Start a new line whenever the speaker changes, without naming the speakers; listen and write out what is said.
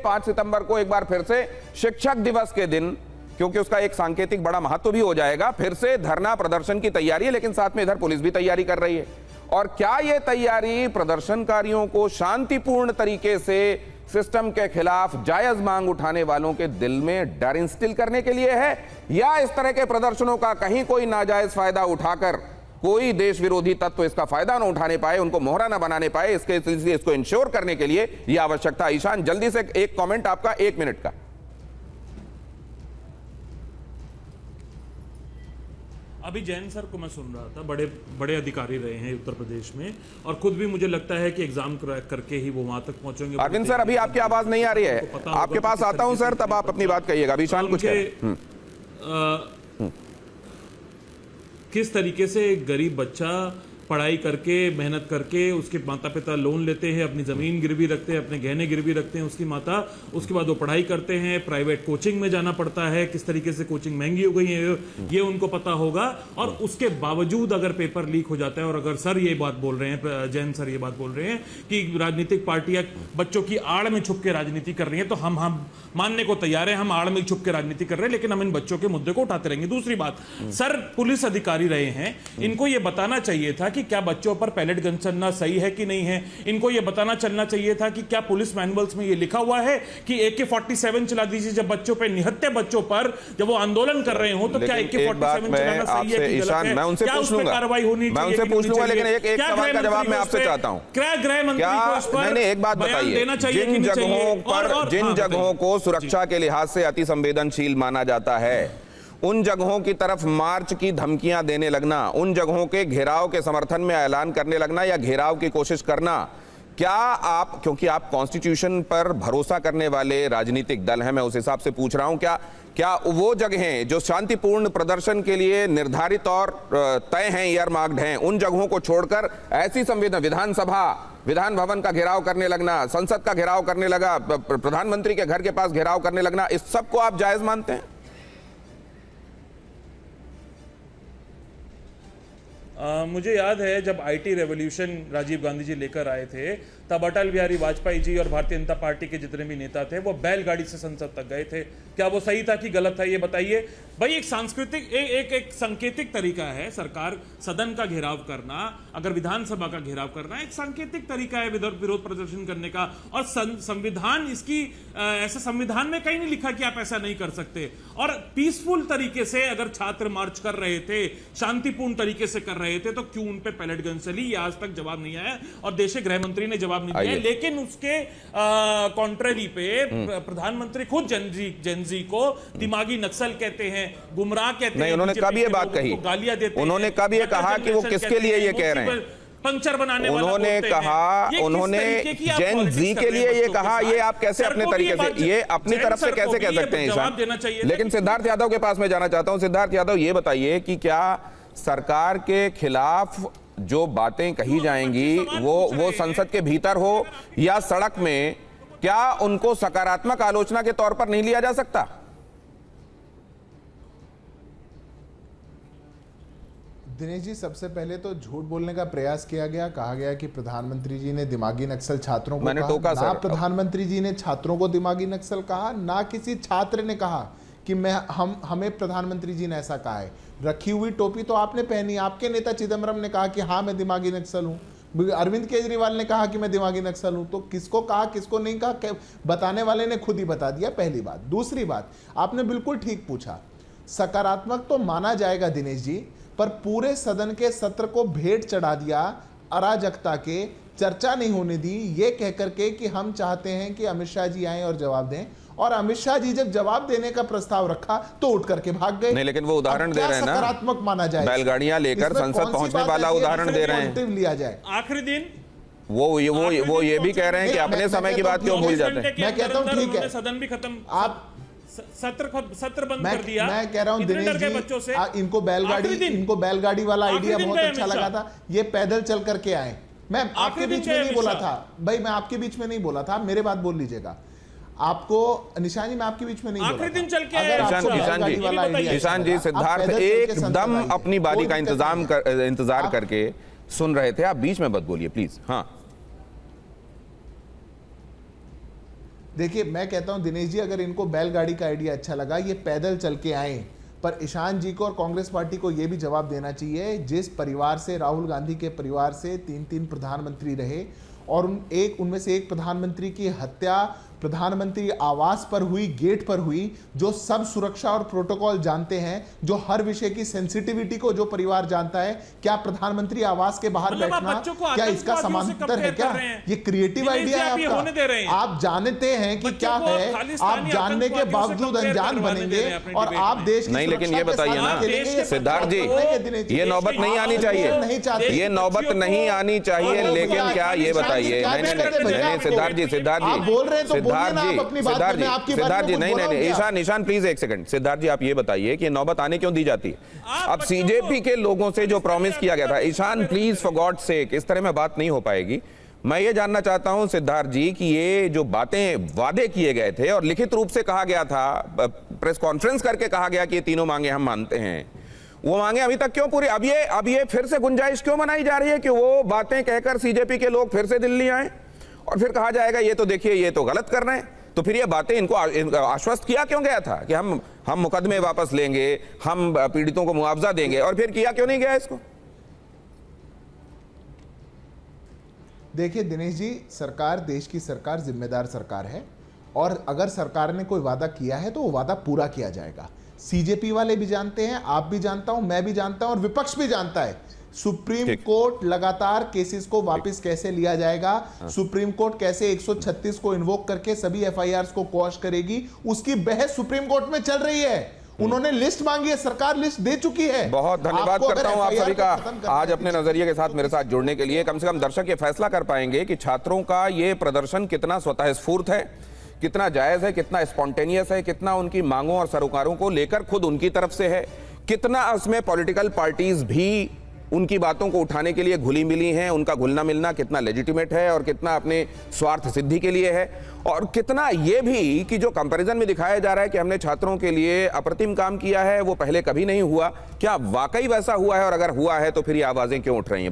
5 सितंबर को एक बार फिर से शिक्षक दिवस के दिन, क्योंकि उसका एक सांकेतिक बड़ा महत्व भी हो जाएगा, फिर से धरना प्रदर्शन की तैयारी है, लेकिन साथ में इधर पुलिस भी तैयारी कर रही है। और क्या यह तैयारी प्रदर्शनकारियों को शांतिपूर्ण तरीके से सिस्टम के खिलाफ जायज मांग उठाने वालों के दिल में डर इंस्टिल करने के लिए है, या इस तरह के प्रदर्शनों का कहीं कोई नाजायज फायदा उठाकर कोई देश विरोधी तत्व इसका फायदा न उठाने पाए, उनको मोहरा न बनाने पाए, इसको इंश्योर करने के लिए यह आवश्यकता। ईशान, जल्दी से एक कमेंट आपका, 1 मिनट का।
अभी जैन सर को मैं सुन रहा था, बड़े बड़े अधिकारी रहे हैं उत्तर प्रदेश में, और खुद भी मुझे लगता है कि एग्जाम क्रैक करके ही वो वहां तक पहुंचेंगे।
अरविंद सर, अभी आपकी आवाज नहीं आ रही है, आपके पास आता हूं सर, तब आप अपनी बात कहिएगा। अभी ईशान कुछ
किस तरीके से एक गरीब बच्चा पढ़ाई करके, मेहनत करके, उसके माता पिता लोन लेते हैं, अपनी ज़मीन गिरवी रखते हैं, अपने गहने गिरवी रखते हैं उसकी माता, उसके बाद वो पढ़ाई करते हैं, प्राइवेट कोचिंग में जाना पड़ता है, किस तरीके से कोचिंग महंगी हो गई है ये उनको पता होगा। और उसके बावजूद अगर पेपर लीक हो जाता है, और अगर सर ये बात बोल रहे हैं, जैन सर ये बात बोल रहे हैं कि राजनीतिक पार्टियां बच्चों की आड़ में छुप के राजनीति कर रही है, तो हम मानने को तैयार है, हम आड़ में छुप के राजनीति कर रहे हैं, लेकिन हम इन बच्चों के मुद्दे को उठाते रहेंगे। दूसरी बात, सर पुलिस अधिकारी रहे हैं, इनको ये बताना चाहिए था कि क्या बच्चों पर पैलेट गन चलना सही है कि नहीं है। इनको यह बताना चलना चाहिए था कि क्या पुलिस मैनुअल्स में यह लिखा हुआ है कि AK-47 चला दीजिए जब बच्चों पे, निहत्थे बच्चों पर जब वो आंदोलन कर रहे हो, तो क्या AK-47 चलाना सही है कि गलत है?
मैं उनसे पूछ लूंगा,
कार्रवाई होनी चाहिए,
मैं उनसे पूछ लूंगा, लेकिन एक सवाल का जवाब मैं आपसे चाहता हूं।
क्या गृह मंत्री को इस पर
एक बात बताइए, जिन जगहों को सुरक्षा के लिहाज से अति संवेदनशील माना जाता है, उन जगहों की तरफ मार्च की धमकियां देने लगना, उन जगहों के घेराव के समर्थन में ऐलान करने लगना या घेराव की कोशिश करना, क्या आप, क्योंकि आप कॉन्स्टिट्यूशन पर भरोसा करने वाले राजनीतिक दल हैं, मैं उस हिसाब से पूछ रहा हूं, क्या वो जगहें जो शांतिपूर्ण प्रदर्शन के लिए निर्धारित और तय हैं, ईयर मार्क्ड हैं, उन जगहों को छोड़कर ऐसी विधानसभा, विधान भवन का घेराव करने लगना, संसद का घेराव करने लगा, प्रधानमंत्री के घर के पास घेराव करने लगना, इस सब को आप जायज मानते हैं?
मुझे याद है जब IT रेवोल्यूशन राजीव गांधी जी लेकर आए थे, तब अटल बिहारी वाजपेयी जी और भारतीय जनता पार्टी के जितने भी नेता थे वो बैलगाड़ी से संसद तक गए थे। क्या वो सही था कि गलत था, ये बताइए भाई। एक सांस्कृतिक एक सांकेतिक तरीका है सरकार सदन का घेराव करना, अगर विधानसभा का घेराव करना एक सांकेतिक तरीका है विरोध प्रदर्शन करने का। और संविधान इसकी ऐसा संविधान में कहीं नहीं लिखा कि आप ऐसा नहीं कर सकते। और पीसफुल तरीके से अगर छात्र मार्च कर रहे थे, शांतिपूर्ण तरीके से कर रहे थे, तो क्यों उन पे पैलेट गन चली, ये आज तक जवाब नहीं आया और देश के गृह मंत्री ने जवाब नहीं दिया। लेकिन उसके कॉन्ट्ररी पे प्रधानमंत्री खुद जेनजी को दिमागी नक्सल कहते हैं, गुमराह कहते हैं।
उन्होंने कब ये बात कही,
गालियां देते हैं,
उन्होंने कब ये कहा कि वो किसके लिए ये कह रहे हैं?
पंचर बनाने वाला
उन्होंने कहा, उन्होंने जेन जी के लिए ये कहा, ये आप कैसे अपने तरीके से, ये अपनी तरफ से कैसे कह सकते हैं ईशान? लेकिन सिद्धार्थ यादव के पास मैं जाना चाहता हूं। सिद्धार्थ यादव, ये बताइए कि क्या सरकार के खिलाफ जो बातें कही जाएंगी वो संसद के भीतर हो या सड़क में, क्या उनको सकारात्मक आलोचना के तौर पर नहीं लिया जा सकता?
दिनेश जी, सबसे पहले तो झूठ बोलने का प्रयास किया गया, कहा गया कि प्रधानमंत्री जी ने दिमागी नक्सल छात्रों को
मैंने
कहा।
टोका
ना प्रधानमंत्री जी ने छात्रों को दिमागी नक्सल कहा, ना किसी छात्र ने कहा कि हमें प्रधानमंत्री जी ने ऐसा कहा है। रखी हुई टोपी तो आपने पहनी, आपके नेता चिदम्बरम ने कहा कि हाँ मैं दिमागी नक्सल हूं, अरविंद केजरीवाल ने कहा कि मैं दिमागी नक्सल हूं। तो किसको कहा किसको नहीं कहा, बताने वाले ने खुद ही बता दिया, पहली बात। दूसरी बात, आपने बिल्कुल ठीक पूछा, सकारात्मक तो माना जाएगा दिनेश जी, पर पूरे सदन के सत्र को भेंट चढ़ा दिया अराजकता के, चर्चा नहीं होने दी, ये कहकर के कि हम चाहते हैं कि अमित शाह जी आए और जवाब दें। और अमित शाह जी जब जवाब देने का प्रस्ताव रखा तो उठ करके भाग गए।
नहीं, लेकिन वो उदाहरण दे रहे हैं ना,
सकारात्मक माना जाए,
बैलगाड़ियां लेकर संसद पहुंचने वाला उदाहरण दे रहे हैं।
लिया जाए
आखिरी दिन
वो ये भी कह रहे हैं कि अपने समय की बात क्यों भूल जाते हैं।
मैं कहता हूं ठीक है,
सदन भी खत्म, आप सत्र बंद कर दिया।
मैं कह रहा हूं दिनेश जी, इनको बैलगाड़ी वाला आइडिया बहुत अच्छा लगा था, ये पैदल चल करके आए। मैं आपके बीच में नहीं बोला था भाई, मैं आपके बीच में नहीं बोला था, मेरे बात बोल लीजिएगा। आपको निशान जी, मैं आपके बीच में नहीं बोला,
आखिरी दिन चल के
ईशान जी, सिद्धार्थ एकदम अपनी बारी का इंतजार करके सुन रहे थे, आप बीच में मत बोलिए प्लीज। हाँ,
देखिए, मैं कहता हूं दिनेश जी, अगर इनको बैलगाड़ी का आइडिया अच्छा लगा, ये पैदल चल के आए, पर ईशान जी को और कांग्रेस पार्टी को यह भी जवाब देना चाहिए, जिस परिवार से, राहुल गांधी के परिवार से 3 प्रधानमंत्री रहे और उनमें से एक प्रधानमंत्री की हत्या प्रधानमंत्री आवास पर हुई, गेट पर हुई, जो सब सुरक्षा और प्रोटोकॉल जानते हैं, जो हर विषय की सेंसिटिविटी को जो परिवार जानता है, क्या प्रधानमंत्री आवास के बाहर
मतलब आप
बैठना
बच्चों को
क्या इसका
आतंकवादियों से
समांतर है?
compare
क्या
कर रहे हैं?
ये क्रिएटिव
दिनेश जी,
आइडिया
आप
है
ये होने दे रहे हैं।
आपका? आप जानते हैं कि
बच्चों
क्या
को
है,
खालिस्तानी
आप जानने के
आतंकवादियों से
बावजूद
compare
अनजान
करवाने दे
बनेंगे
रहे हैं अपने
और
डिबेट
आप
में।
देश की
नहीं, लेकिन
सुरक्षा
ये
के
बताइए
साथ
ना,
खेलेंगे, ये
सिद्धार्थ जी,
नहीं है दिनेश जी।
ये नौबत नहीं आनी चाहिए, ये नौबत नहीं आनी चाहिए, लेकिन क्या ये बताइए, नहीं सिद्धार्थ जी,
आप बोल रहे हैं तो बोलिए ना, आप अपनी बात में, मैं आपकी बात में कुछ
नहीं
बोला हूं
नहीं,
क्या?
ईशान प्लीज एक सेकंड। सिद्धार्थ जी, आप ये बताइए कि नौबत आने क्यों दी जाती है? अब सीजेपी के लोगों से जो प्रॉमिस किया गया था, Ishaan please for God sake, इस तरह में बात नहीं हो पाएगी। मैं ये जानना चाहता हूं सिद्धार्थ जी कि ये जो बातें वादे किए गए थे और लिखित रूप से कहा गया था, प्रेस कॉन्फ्रेंस करके कहा गया कि ये तीनों मांगे हम मानते हैं, वो मांगे अभी तक क्यों पूरी? अब ये फिर से गुंजाइश क्यों बनाई जा रही है कि वो बातें कहकर सीजेपी के लोग फिर से दिल्ली आए और फिर कहा जाएगा ये तो देखिए ये तो गलत कर रहे हैं? तो फिर ये बातें इनको आश्वस्त किया क्यों गया था कि हम मुकदमे वापस लेंगे, हम पीड़ितों को मुआवजा देंगे, और फिर किया क्यों नहीं गया इसको?
देखिए दिनेश जी, सरकार, देश की सरकार जिम्मेदार सरकार है और अगर सरकार ने कोई वादा किया है तो वो वादा पूरा किया जाएगा। सीजेपी वाले भी जानते हैं, आप भी जानता हूं, मैं भी जानता हूं और विपक्ष भी जानता है। सुप्रीम कोर्ट लगातार केसेस को वापस कैसे लिया जाएगा, सुप्रीम कोर्ट कैसे 136 को इन्वोक करके सभी एफआईआर्स को क्वॉश करेगी, उसकी बहस सुप्रीम कोर्ट में चल रही है। उन्होंने लिस्ट मांगी है, सरकार लिस्ट दे चुकी है।
बहुत धन्यवाद करता हूं आप सभी का आज अपने नजरिए के साथ मेरे साथ जुड़ने के लिए। कम से कम दर्शक ये फैसला कर पाएंगे कि छात्रों का ये प्रदर्शन कितना स्वतः स्फूर्त है, कितना जायज है, कितना स्पॉन्टेनियस है, कितना उनकी मांगों और सरोकारों को लेकर खुद उनकी तरफ से है, कितना उसमें पॉलिटिकल पार्टीज भी उनकी बातों को उठाने के लिए घुली मिली हैं, उनका घुलना मिलना कितना लेजिटिमेट है और कितना अपने स्वार्थ सिद्धि के लिए है, और कितना ये भी कि जो कंपैरिजन में दिखाया जा रहा है कि हमने छात्रों के लिए अप्रतिम काम किया है, वो पहले कभी नहीं हुआ, क्या वाकई वैसा हुआ है? और अगर हुआ है तो फिर ये आवाजें क्यों उठ रही हैं?